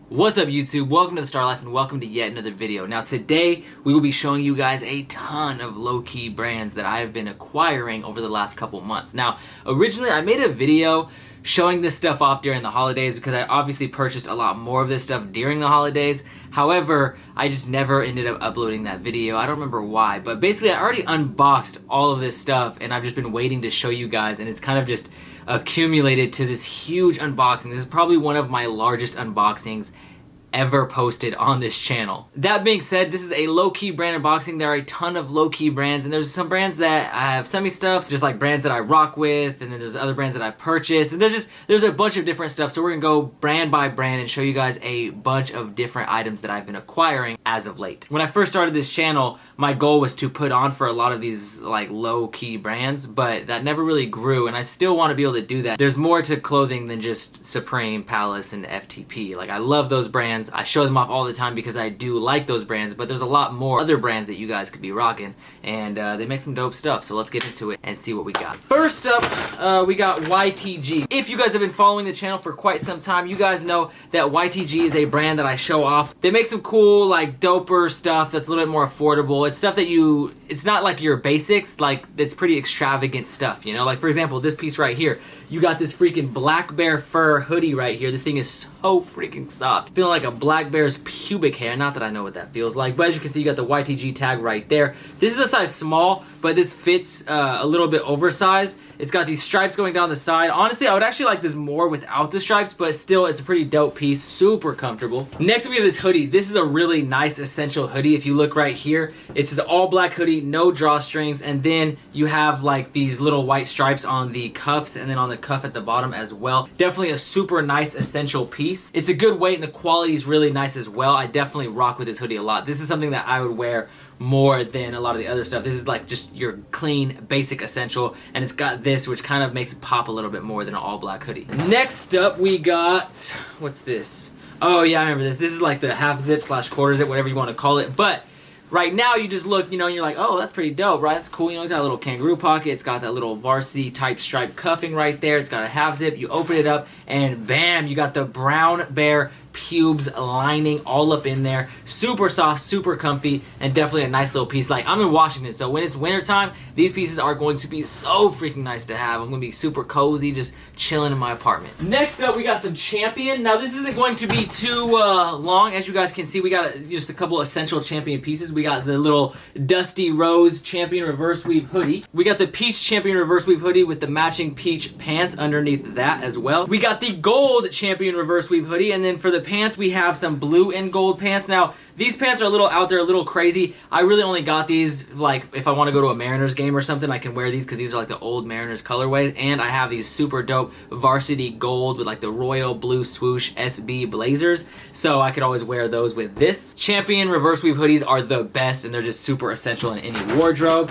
What's up YouTube? Welcome to the Star Life and welcome to yet another video. Now today we will be showing you guys a ton of low-key brands that I have been acquiring over the last couple months. Now originally I made a video showing this stuff off during the holidays because I obviously purchased a lot more of this stuff during the holidays. However, I just never ended up uploading that video. I don't remember why, but basically I already unboxed all of this stuff and I've just been waiting to show you guys, and it's kind of just accumulated to this huge unboxing. This is probably one of my largest unboxings ever posted on this channel. That being said, this is a low-key brand unboxing. There are a ton of low-key brands, and there's some brands that I have semi-stuff, just like brands that I rock with, and then there's other brands that I purchased, and there's a bunch of different stuff. So we're gonna go brand by brand and show you guys a bunch of different items that I've been acquiring as of late. When I first started this channel, my goal was to put on for a lot of these like low-key brands, but that never really grew, and I still want to be able to do that. There's more to clothing than just Supreme, Palace, and FTP. Like, I love those brands. I show them off all the time because I do like those brands, but there's a lot more other brands that you guys could be rocking, and they make some dope stuff. So let's get into it and see what we got. First up, we got YTG. If you guys have been following the channel for quite some time, you guys know that YTG is a brand that I show off. They make some cool, like, doper stuff that's a little bit more affordable. It's stuff that it's not like your basics, like, it's pretty extravagant stuff, you know? Like, for example, this piece right here. You got this freaking black bear fur hoodie right here. This thing is so freaking soft. Feeling like a black bear's pubic hair. Not that I know what that feels like, but as you can see, you got the YTG tag right there. This is a size small, but this fits a little bit oversized. It's got these stripes going down the side. Honestly, I would actually like this more without the stripes, but still, it's a pretty dope piece. Super comfortable. Next, we have this hoodie. This is a really nice essential hoodie. If you look right here, it's an all black hoodie, no drawstrings, and then you have like these little white stripes on the cuffs and then on the cuff at the bottom as well. Definitely a super nice essential piece. It's a good weight and the quality is really nice as well. I definitely rock with this hoodie a lot. This is something that I would wear more than a lot of the other stuff. This is like just your clean, basic essential, and it's got this, which kind of makes it pop a little bit more than an all black hoodie. Next up, we got, what's this? Oh yeah, I remember this. This is like the half zip / quarter zip, whatever you want to call it, but right now you just look, you know, and you're like, oh, that's pretty dope, right? That's cool. You know, it's got a little kangaroo pocket. It's got that little varsity type stripe cuffing right there. It's got a half zip. You open it up and bam, you got the brown bear pubes lining all up in there. Super soft, super comfy, and definitely a nice little piece. Like, I'm in Washington, so when it's wintertime, these pieces are going to be so freaking nice to have. I'm going to be super cozy, just chilling in my apartment. Next up, we got some Champion. Now, this isn't going to be too long. As you guys can see, we got just a couple essential Champion pieces. We got the little Dusty Rose Champion reverse weave hoodie. We got the Peach Champion reverse weave hoodie with the matching peach pants underneath that as well. We got the Gold Champion reverse weave hoodie, and then for the pants, we have some blue and gold pants. Now, these pants are a little out there, a little crazy. I really only got these, like, if I want to go to a Mariners game or something, I can wear these because these are like the old Mariners colorways. And I have these super dope varsity gold with like the royal blue swoosh SB blazers. So I could always wear those with this. Champion reverse weave hoodies are the best, and they're just super essential in any wardrobe.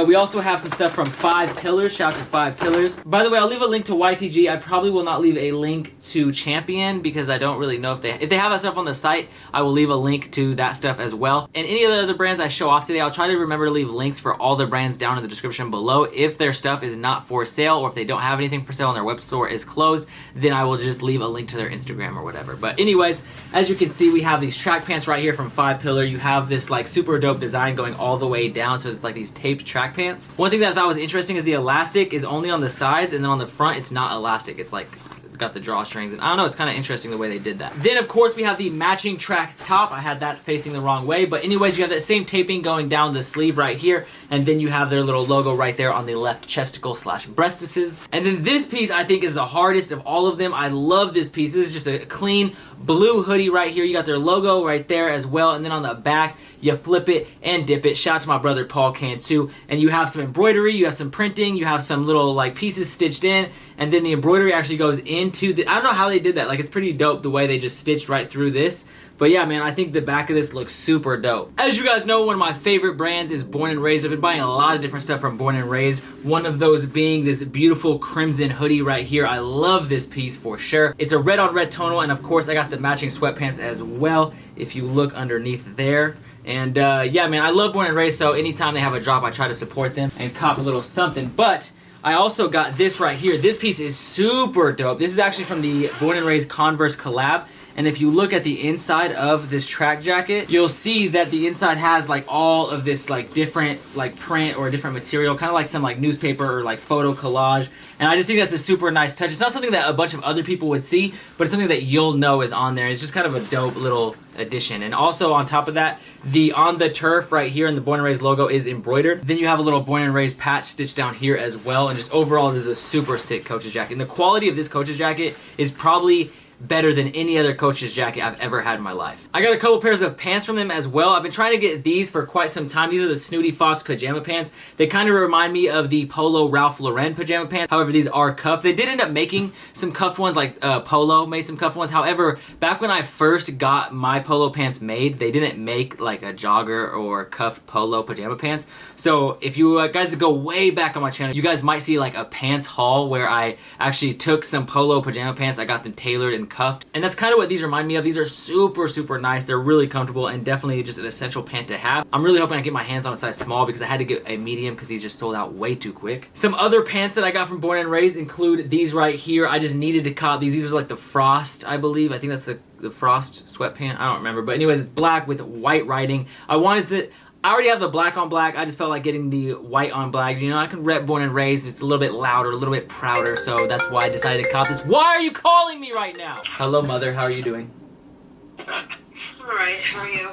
We also have some stuff from 5 Pillars. Shout out to 5 Pillars. By the way, I'll leave a link to YTG. I probably will not leave a link to Champion because I don't really know if they have that stuff on the site. I will leave a link to that stuff as well. And any of the other brands I show off today, I'll try to remember to leave links for all the brands down in the description below. If their stuff is not for sale, or if they don't have anything for sale and their web store is closed, then I will just leave a link to their Instagram or whatever. But anyways, as you can see, we have these track pants right here from 5 Pillar. You have this like super dope design going all the way down, so it's like these taped track pants. One thing that I thought was interesting is the elastic is only on the sides, and then on the front it's not elastic. It's like got the drawstrings, and I don't know, it's kind of interesting the way they did that. Then of course we have the matching track top. I had that facing the wrong way, but anyways, you have that same taping going down the sleeve right here, and then you have their little logo right there on the left chesticle / breastises. And then this piece I think is the hardest of all of them. I love this piece. This is just a clean blue hoodie right here. You got their logo right there as well, and then on the back you flip it and dip it. Shout out to my brother Paul can too. And you have some embroidery, you have some printing, you have some little like pieces stitched in, and then the embroidery actually goes into the, I don't know how they did that. Like, it's pretty dope the way they just stitched right through this. But yeah, man, I think the back of this looks super dope. As you guys know, one of my favorite brands is Born and Raised. I've been buying a lot of different stuff from Born and Raised. One of those being this beautiful crimson hoodie right here. I love this piece for sure. It's a red on red tonal, and of course I got the matching sweatpants as well, if you look underneath there. And yeah, man, I love Born and Raised, so anytime they have a drop, I try to support them and cop a little something. But I also got this right here. This piece is super dope. This is actually from the Born and Raised Converse collab, And if you look at the inside of this track jacket, you'll see that the inside has like all of this like different like print or different material, kind of like some like newspaper or like photo collage. And I just think that's a super nice touch. It's not something that a bunch of other people would see, but it's something that you'll know is on there. It's just kind of a dope little addition. And also on top of that, the On the Turf right here and the Born and Raised logo is embroidered. Then you have a little Born and Raised patch stitched down here as well. And just overall, this is a super sick coach's jacket. And the quality of this coach's jacket is probably better than any other coach's jacket I've ever had in my life. I got a couple pairs of pants from them as well. I've been trying to get these for quite some time. These are the Snooty Fox pajama pants. They kind of remind me of the Polo Ralph Lauren pajama pants. However, these are cuffed. They did end up making some cuffed ones, like Polo made some cuffed ones. However, back when I first got my Polo pants made, they didn't make like a jogger or cuffed Polo pajama pants. So if you guys go way back on my channel, you guys might see like a pants haul where I actually took some Polo pajama pants. I got them tailored and cuffed, and that's kind of what these remind me of. These are super nice. They're really comfortable and definitely just an essential pant to have. I'm really hoping I get my hands on a size small because I had to get a medium because these just sold out way too quick. Some other pants that I got from Born and Raised include these right here. I just needed to cop these. These are like the Frost, I believe. I think that's the Frost sweatpant. I don't remember, but anyways, it's black with white writing. I already have the black on black. I just felt like getting the white on black. You know, I can rep Born and Raised. It's a little bit louder, a little bit prouder, so that's why I decided to cop this. Why are you calling me right now? Hello, mother. How are you doing? Alright, how are you?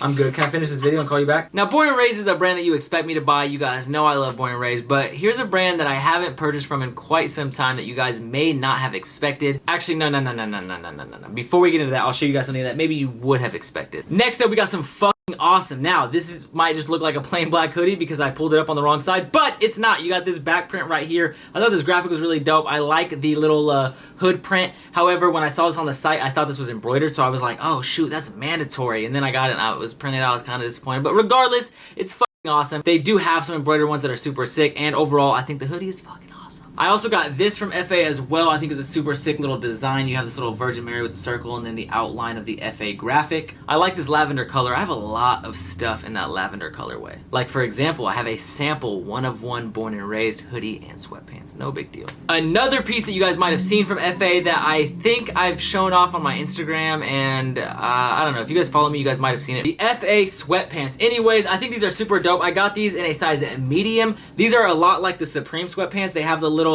I'm good. Can I finish this video and call you back? Now, Born and Raised is a brand that you expect me to buy. You guys know I love Born and Raised, but here's a brand that I haven't purchased from in quite some time that you guys may not have expected. Actually, no. Before we get into that, I'll show you guys something that maybe you would have expected. Next up, we got some fucking awesome. Now, might just look like a plain black hoodie because I pulled it up on the wrong side, but it's not. You got this back print right here. I thought this graphic was really dope. I like the little hood print. However, when I saw this on the site, I thought this was embroidered, so I was like, oh shoot, that's mandatory. And then I got it and I was printed out. I was kind of disappointed, but regardless, it's fucking awesome. They do have some embroidered ones that are super sick, and overall, I think the hoodie is fucking awesome. I also got this from FA as well. I think it's a super sick little design. You have this little Virgin Mary with the circle and then the outline of the FA graphic. I like this lavender color. I have a lot of stuff in that lavender colorway. Like, for example, I have a sample one-of-one Born and Raised hoodie and sweatpants. No big deal. Another piece that you guys might have seen from FA that I think I've shown off on my Instagram, and I don't know, if you guys follow me, you guys might have seen it. The FA sweatpants. Anyways, I think these are super dope. I got these in a size medium. These are a lot like the Supreme sweatpants. They have the little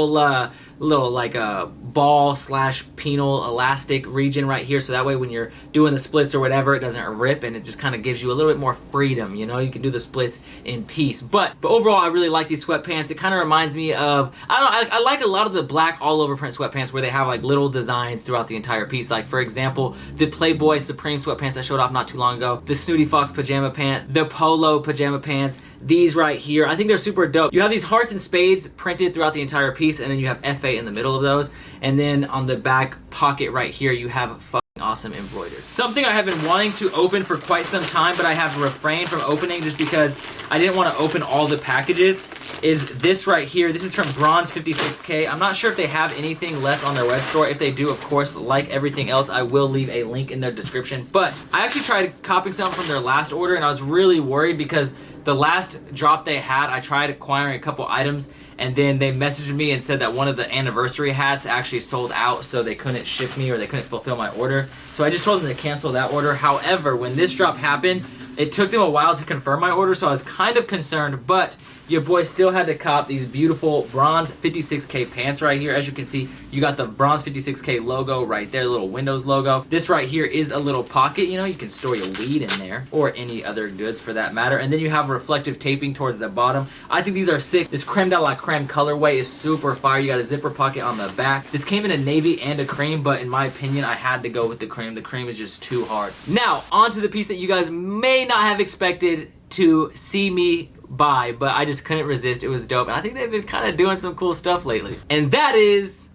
like a ball / penal elastic region right here, so that way when you're doing the splits or whatever, it doesn't rip and it just kind of gives you a little bit more freedom. You know, you can do the splits in peace. But overall, I really like these sweatpants. It kind of reminds me of, I don't know, I like a lot of the black all over print sweatpants where they have like little designs throughout the entire piece. Like, for example, the Playboy Supreme sweatpants I showed off not too long ago, the Snooty Fox pajama pant, the Polo pajama pants, these right here. I think they're super dope. You have these hearts and spades printed throughout the entire piece, and then you have FA in the middle of those, and then on the back pocket right here you have fucking awesome embroidered. Something I have been wanting to open for quite some time, but I have refrained from opening just because I didn't want to open all the packages, is this right here. This is from Bronze 56K. I'm not sure if they have anything left on their web store. If they do, of course, like everything else, I will leave a link in their description. But I actually tried copying some from their last order, and I was really worried because the last drop they had, I tried acquiring a couple items, and then they messaged me and said that one of the anniversary hats actually sold out, so they couldn't ship me or they couldn't fulfill my order. So I just told them to cancel that order. However, when this drop happened, it took them a while to confirm my order, so I was kind of concerned, but your boy still had to cop these beautiful Bronze 56K pants right here. As you can see, you got the Bronze 56K logo right there, the little Windows logo. This right here is a little pocket. You know, you can store your weed in there, or any other goods for that matter. And then you have reflective taping towards the bottom. I think these are sick. This creme de la creme colorway is super fire. You got a zipper pocket on the back. This came in a navy and a cream, but in my opinion, I had to go with the cream. The cream is just too hard. Now, on to the piece that you guys may not have expected to see me buy, but I just couldn't resist. It was dope, and I think they've been kind of doing some cool stuff lately. And that is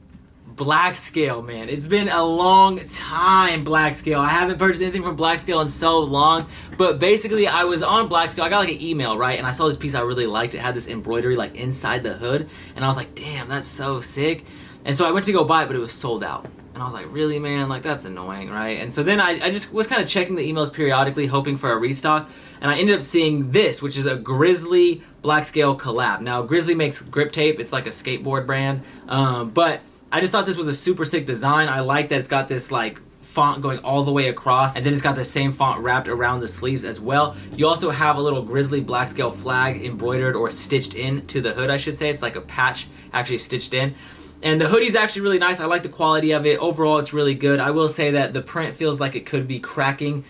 Black Scale, man. It's been a long time, Black Scale. I haven't purchased anything from Black Scale in so long, but basically I was on Black Scale. I got like an email, right? And I saw this piece I really liked. It had this embroidery like inside the hood, and I was like, damn, that's so sick. And so I went to go buy it, but it was sold out. And I was like, really, man? Like, that's annoying, right? And so then I just was kind of checking the emails periodically, hoping for a restock. And I ended up seeing this, which is a Grizzly Black Scale collab. Now, Grizzly makes grip tape. It's like a skateboard brand. But I just thought this was a super sick design. I like that it's got this, like, font going all the way across, and then it's got the same font wrapped around the sleeves as well. You also have a little grizzly black scale flag embroidered or stitched into the hood, I should say. It's like a patch actually stitched in. And the hoodie's actually really nice. I like the quality of it. Overall, it's really good. I will say that the print feels like it could be cracking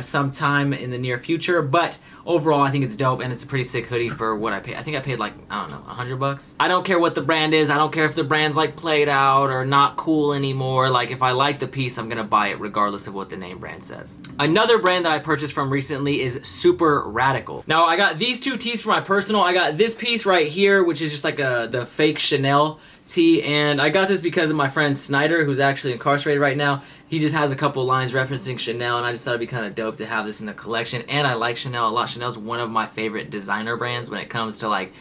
sometime in the near future, but overall, I think it's dope, and it's a pretty sick hoodie for what I paid. I think I paid like, I don't know, $100. I don't care what the brand is. I don't care if the brand's like played out or not cool anymore. Like, if I like the piece, I'm gonna buy it regardless of what the name brand says. Another brand that I purchased from recently is Super Radical. Now, I got these two tees for my personal. I got this piece right here, which is just like the fake Chanel tee, and I got this because of my friend Snyder, who's actually incarcerated right now. He just has a couple lines referencing Chanel, and I just thought it'd be kind of dope to have this in the collection. And I like Chanel a lot. Chanel's one of my favorite designer brands when it comes to like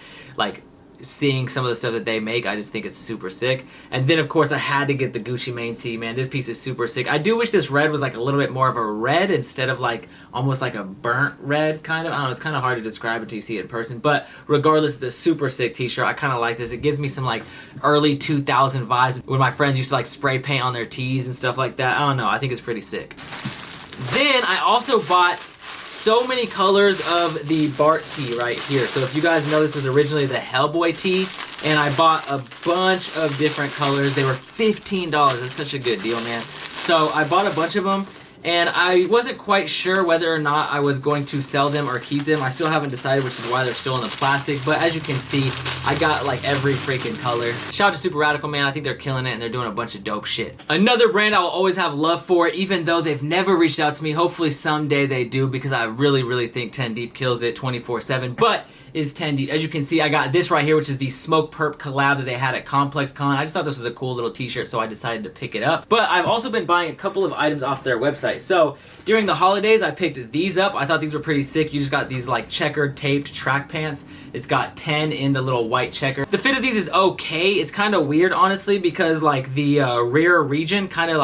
seeing some of the stuff that they make. I just think it's super sick. And then of course I had to get the Gucci Mane tee, man. This piece is super sick. I do wish this red was like a little bit more of a red instead of like almost like a burnt red kind of. I don't know, it's kind of hard to describe until you see it in person, but regardless, it's a super sick t-shirt. I kind of like this. It gives me some like early 2000 vibes when my friends used to like spray paint on their tees and stuff like that. I don't know, I think it's pretty sick. Then I also bought so many colors of the Bart Tee right here. So if you guys know, this was originally the Hellboy tee, and I bought a bunch of different colors. They were $15. That's such a good deal, man. So I bought a bunch of them, and I wasn't quite sure whether or not I was going to sell them or keep them. I still haven't decided, which is why they're still in the plastic. But as you can see, I got like every freaking color. Shout out to Super Radical, man. I think they're killing it, and they're doing a bunch of dope shit. Another brand I will always have love for, even though they've never reached out to me. Hopefully someday they do, because I really think 10 Deep kills it 24/7. But is 10 Deep. As you can see, I got this right here, which is the Smoke Perp collab that they had at Complex Con. I just thought this was a cool little t-shirt, so I decided to pick it up. But I've also been buying a couple of items off their website. So during the holidays, I picked these up. I thought these were pretty sick. You just got these like checkered taped track pants. It's got 10 in the little white checker. The fit of these is okay. It's kind of weird, honestly, because like the rear region kind of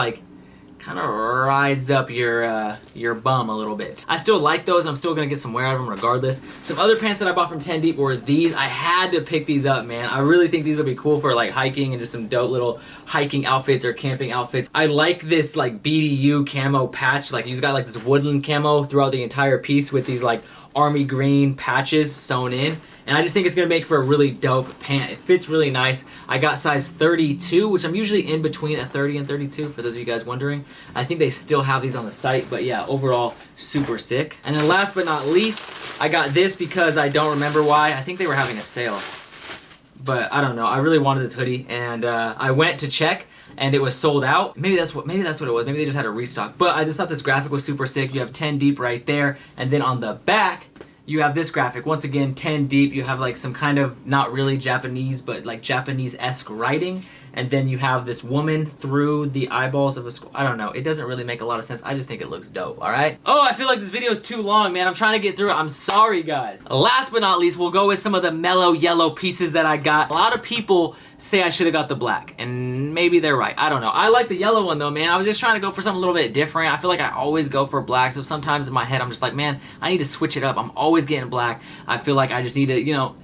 rides up your bum a little bit. I still like those. I'm still gonna get some wear out of them regardless. Some other pants that I bought from 10 Deep were these. I had to pick these up, man. I really think these will be cool for like hiking and just some dope little hiking outfits or camping outfits. I like this like BDU camo patch. Like you've got like this woodland camo throughout the entire piece with these like army green patches sewn in. And I just think it's going to make for a really dope pant. It fits really nice. I got size 32, which I'm usually in between a 30 and 32, for those of you guys wondering. I think they still have these on the site, but yeah, overall, super sick. And then last but not least, I got this because I don't remember why. I think they were having a sale. But I don't know. I really wanted this hoodie, and I went to check, and it was sold out. Maybe that's what it was. Maybe they just had a restock. But I just thought this graphic was super sick. You have 10 Deep right there, and then on the back, you have this graphic. Once again, 10 Deep. You have like some kind of not really Japanese, but like Japanese-esque writing. And then you have this woman through the eyeballs of a skull. I don't know. It doesn't really make a lot of sense. I just think it looks dope, all right? Oh, I feel like this video is too long, man. I'm trying to get through it. I'm sorry, guys. Last but not least, we'll go with some of the mellow yellow pieces that I got. A lot of people say I should have got the black, and maybe they're right. I don't know. I like the yellow one, though, man. I was just trying to go for something a little bit different. I feel like I always go for black, so sometimes in my head, I'm just like, man, I need to switch it up. I'm always getting black. I feel like I just need to, you know,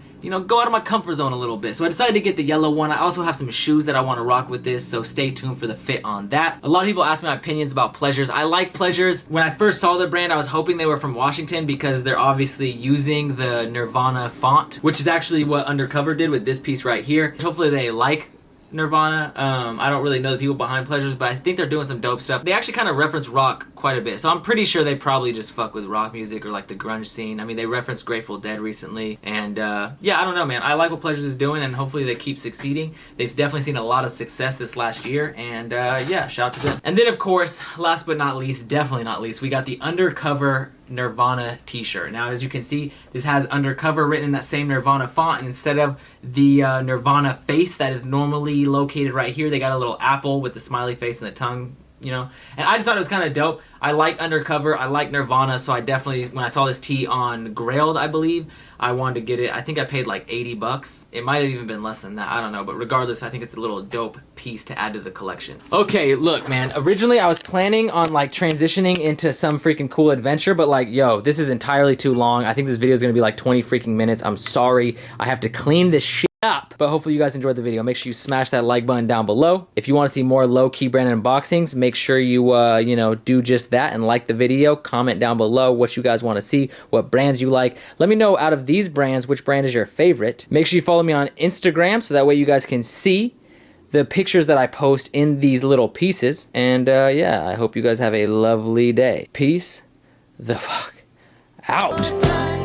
go out of my comfort zone a little bit. So I decided to get the yellow one. I also have some shoes that I want to rock with this, so stay tuned for the fit on that. A lot of people ask me my opinions about Pleasures. I like Pleasures. When I first saw the brand, I was hoping they were from Washington because they're obviously using the Nirvana font, which is actually what Undercover did with this piece right here. Hopefully they like Nirvana. I don't really know the people behind Pleasures, but I think they're doing some dope stuff. They actually kind of reference rock quite a bit, so I'm pretty sure they probably just fuck with rock music or like the grunge scene. I mean, they referenced Grateful Dead recently, and yeah, I don't know, man. I like what Pleasures is doing, and hopefully they keep succeeding. They've definitely seen a lot of success this last year, and yeah, shout out to them. And then, of course, last but not least, definitely not least, we got the Undercover Nirvana t-shirt. Now, as you can see, this has Undercover written in that same Nirvana font, and instead of the Nirvana face that is normally located right here, they got a little apple with the smiley face and the tongue, you know. And I just thought it was kind of dope. I like Undercover, I like Nirvana, so I definitely, when I saw this tee on Grailed, I believe, I wanted to get it. I think I paid like 80 bucks. It might have even been less than that, I don't know, but regardless, I think it's a little dope piece to add to the collection. Okay, look, man, originally I was planning on like transitioning into some freaking cool adventure, but like, yo, this is entirely too long. I think this video is gonna be like 20 freaking minutes. I'm sorry. I have to clean this shit up. But hopefully you guys enjoyed the video. Make sure you smash that like button down below. If you want to see more low-key brand unboxings, make sure you, do just that and like the video. Comment down below what you guys want to see, what brands you like. Let me know out of these brands, which brand is your favorite. Make sure you follow me on Instagram so that way you guys can see the pictures that I post in these little pieces. And yeah, I hope you guys have a lovely day. Peace the fuck out.